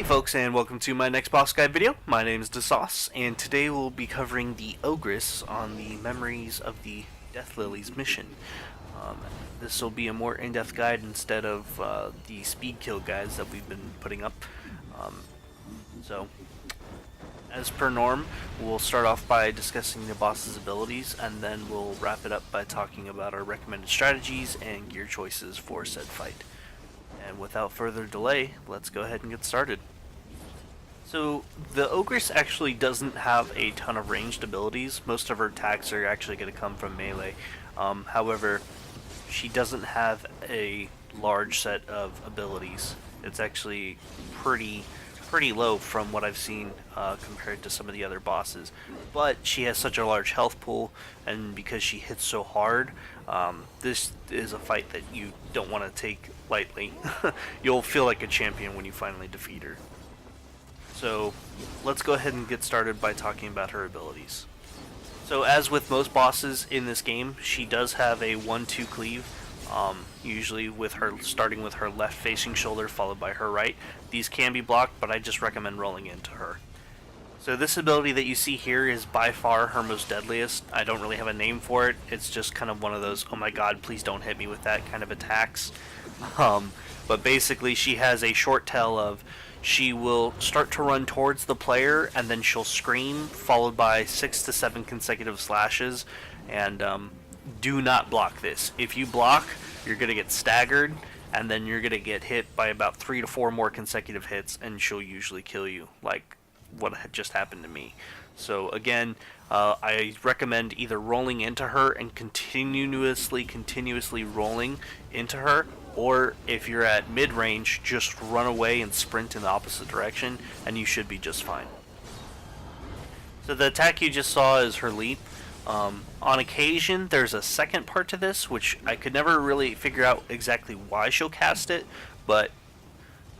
Hey folks, and welcome to my next boss guide video. My name is DeSauce, and today we'll be covering the Ogress on the Memories of the Death-Lilies mission. This will be a more in-depth guide instead of the speed kill guides that we've been putting up. So, as per norm, we'll start off by discussing the boss's abilities, and then we'll wrap it up by talking about our recommended strategies and gear choices for said fight. And without further delay, let's go ahead and get started. So, the Ogress actually doesn't have a ton of ranged abilities. Most of her attacks are actually going to come from melee. However, she doesn't have a large set of abilities. It's actually pretty low from what I've seen compared to some of the other bosses. But she has such a large health pool, and because she hits so hard, this is a fight that you don't want to take lightly. You'll feel like a champion when you finally defeat her. So let's go ahead and get started by talking about her abilities. So as with most bosses in this game, she does have a 1-2 cleave. Usually with her starting with her left facing shoulder followed by her right. These can be blocked, but I just recommend rolling into her. So this ability that you see here is by far her most deadliest. I don't really have a name for it. It's just kind of one of those, oh my god, please don't hit me with that kind of attacks. But basically she has a short tail of, she will start to run towards the player and then she'll scream, followed by 6 to 7 consecutive slashes. And do not block this. If you block, you're going to get staggered, and then you're going to get hit by about 3 to 4 more consecutive hits, and she'll usually kill you, like what had just happened to me. So again, I recommend either rolling into her and continuously rolling into her, or if you're at mid-range, just run away and sprint in the opposite direction, and you should be just fine. So the attack you just saw is her leap. On occasion, there's a second part to this, which I could never really figure out exactly why she'll cast it, but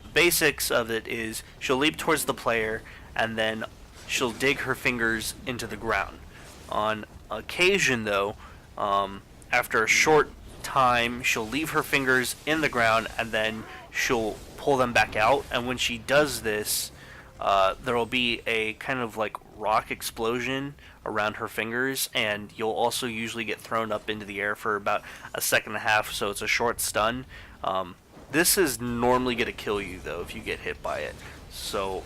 the basics of it is she'll leap towards the player, and then she'll dig her fingers into the ground. On occasion, though, after a short time, she'll leave her fingers in the ground, and then she'll pull them back out, and when she does this, there will be a kind of like rock explosion around her fingers, and you'll also usually get thrown up into the air for about a second and a half, so it's a short stun. This is normally going to kill you though if you get hit by it, so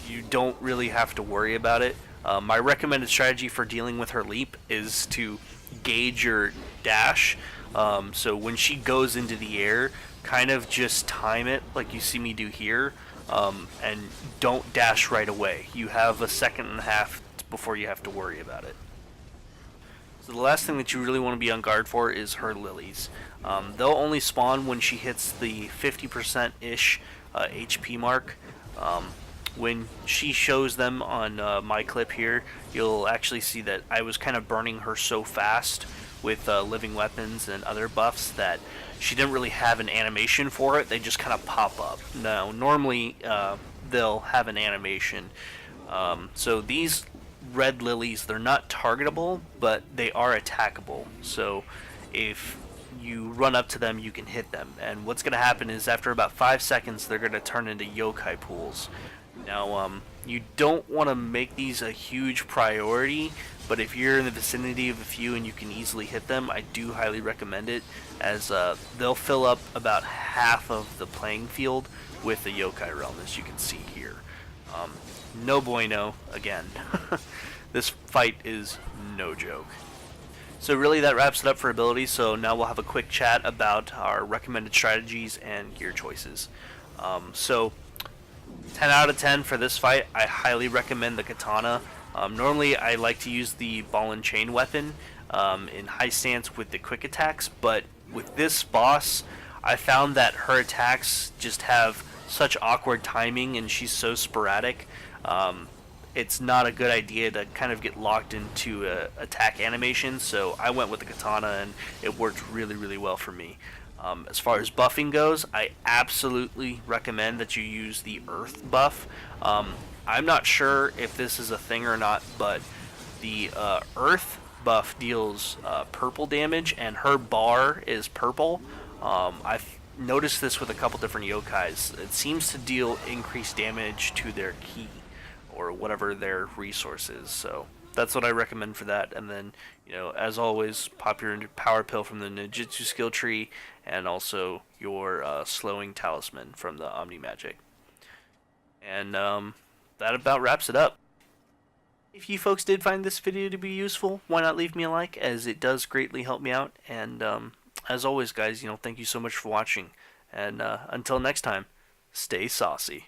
you don't really have to worry about it. My recommended strategy for dealing with her leap is to gauge your dash. So when she goes into the air, kind of just time it like you see me do here. And don't dash right away. You have a second and a half before you have to worry about it. So the last thing that you really want to be on guard for is her lilies. They'll only spawn when she hits the 50%-ish HP mark. When she shows them on my clip here, you'll actually see that I was kind of burning her so fast with living weapons and other buffs that she didn't really have an animation for it. They just kind of pop up. Now, normally they'll have an animation. So these red lilies, they're not targetable, but they are attackable. So if you run up to them, you can hit them. And what's going to happen is after about 5 seconds, they're going to turn into yokai pools. Now, you don't want to make these a huge priority, but if you're in the vicinity of a few and you can easily hit them, I do highly recommend it, as they'll fill up about half of the playing field with the yokai realm, as you can see here. No bueno, again. This fight is no joke. So really that wraps it up for abilities, so now we'll have a quick chat about our recommended strategies and gear choices. So 10 out of 10 for this fight. I highly recommend the katana. Normally I like to use the ball and chain weapon in high stance with the quick attacks, but with this boss I found that her attacks just have such awkward timing and she's so sporadic. It's not a good idea to kind of get locked into attack animation, so I went with the katana and it worked really well for me. As far as buffing goes, I absolutely recommend that you use the earth buff. I'm not sure if this is a thing or not, but the earth buff deals purple damage, and her bar is purple. noticed this with a couple different yokais. It seems to deal increased damage to their ki, or whatever their resource is. So that's what I recommend for that. And then, as always, pop your power pill from the ninjutsu skill tree, and also your slowing talisman from the Omni Magic. And that about wraps it up. If you folks did find this video to be useful, why not leave me a like, as it does greatly help me out. And as always, guys, thank you so much for watching. And until next time, stay saucy.